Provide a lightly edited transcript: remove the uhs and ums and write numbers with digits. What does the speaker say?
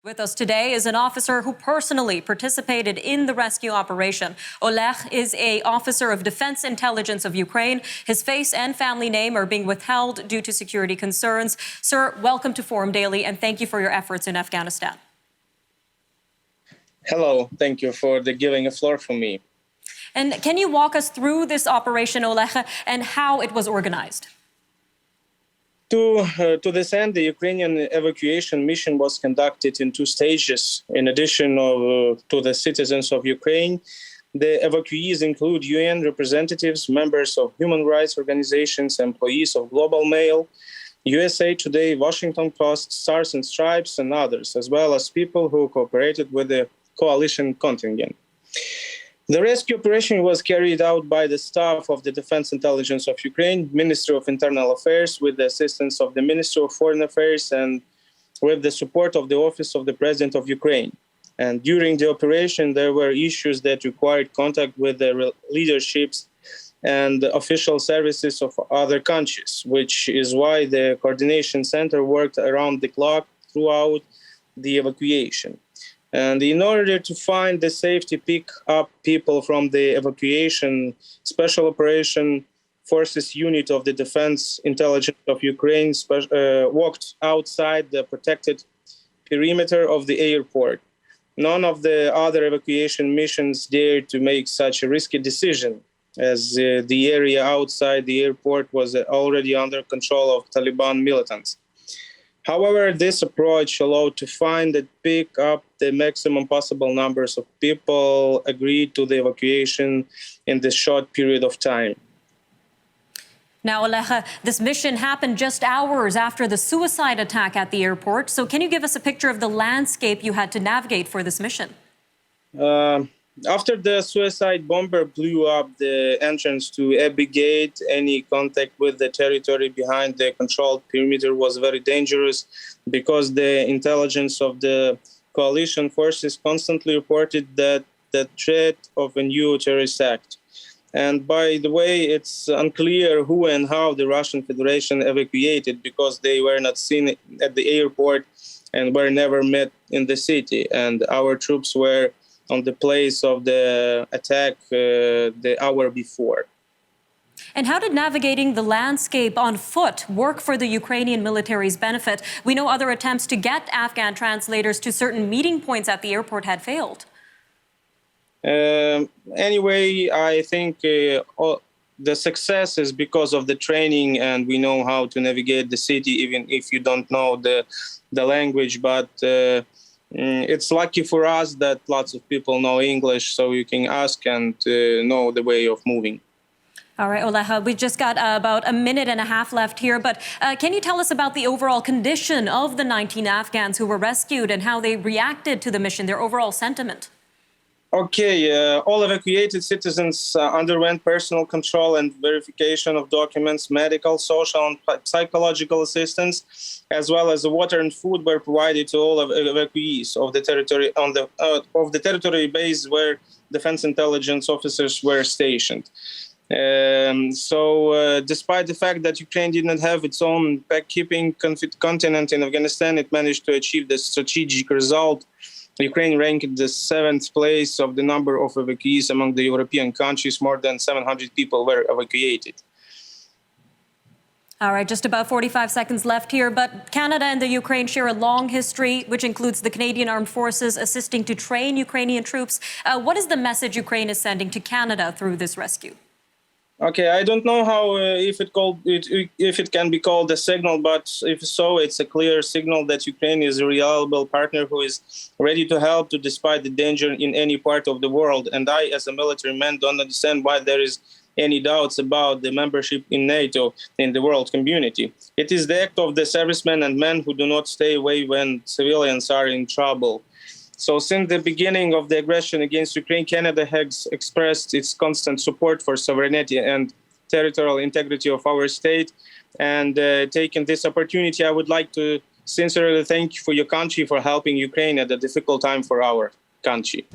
With us today is an officer who personally participated in the rescue operation. Oleh is an officer of Defense Intelligence of Ukraine. His face and family name are being withheld due to security concerns. Sir, welcome to Forum Daily, and thank you for your efforts in Afghanistan. Hello, thank you for giving a floor for me. And can you walk us through this operation, Oleh, and how it was organized? To this end, the Ukrainian evacuation mission was conducted in two stages. In addition to the citizens of Ukraine, the evacuees include UN representatives, members of human rights organizations, employees of Global Mail, USA Today, Washington Post, Stars and Stripes, and others, as well as people who cooperated with the coalition contingent. The rescue operation was carried out by the staff of the Defense Intelligence of Ukraine, Ministry of Internal Affairs, with the assistance of the Ministry of Foreign Affairs and with the support of the Office of the President of Ukraine. And during the operation, there were issues that required contact with the leaderships and official services of other countries, which is why the coordination center worked around the clock throughout the evacuation. And in order to find the safety, pick up people from the evacuation, Special Operation Forces unit of the Defense Intelligence of Ukraine walked outside the protected perimeter of the airport. None of the other evacuation missions dared to make such a risky decision, as the area outside the airport was already under control of Taliban militants. However, this approach allowed to find and pick up the maximum possible numbers of people agreed to the evacuation in this short period of time. Now, Oleh, this mission happened just hours after the suicide attack at the airport. So can you give us a picture of the landscape you had to navigate for this mission? After the suicide bomber blew up the entrance to Abbey Gate, any contact with the territory behind the controlled perimeter was very dangerous because the intelligence of the coalition forces constantly reported that the threat of a new terrorist act. And by the way, it's unclear who and how the Russian Federation evacuated because they were not seen at the airport and were never met in the city. And our troops were on the place of the attack the hour before. And how did navigating the landscape on foot work for the Ukrainian military's benefit? We know other attempts to get Afghan translators to certain meeting points at the airport had failed. Anyway, I think the success is because of the training, and we know how to navigate the city, even if you don't know the language. But it's lucky for us that lots of people know English, so you can ask and know the way of moving. All right, Oleh, we just got about a minute and a half left here, but can you tell us about the overall condition of the 19 Afghans who were rescued and how they reacted to the mission, their overall sentiment? Okay, all evacuated citizens underwent personal control and verification of documents, medical, social, and psychological assistance, as well as water and food were provided to all evacuees of the territory of the territory base where defense intelligence officers were stationed. Despite the fact that Ukraine did not have its own peacekeeping continent in Afghanistan, it managed to achieve the strategic result. Ukraine ranked the 7th place of the number of evacuees among the European countries. More than 700 people were evacuated. All right, just about 45 seconds left here, but Canada and the Ukraine share a long history, which includes the Canadian Armed Forces assisting to train Ukrainian troops. What is the message Ukraine is sending to Canada through this rescue? Okay, I don't know how if it can be called a signal, but if so, it's a clear signal that Ukraine is a reliable partner who is ready to help despite the danger in any part of the world. And I, as a military man, don't understand why there is any doubts about the membership in NATO in the world community. It is the act of the servicemen and men who do not stay away when civilians are in trouble. So since the beginning of the aggression against Ukraine, Canada has expressed its constant support for sovereignty and territorial integrity of our state. And taking this opportunity, I would like to sincerely thank you for your country for helping Ukraine at a difficult time for our country.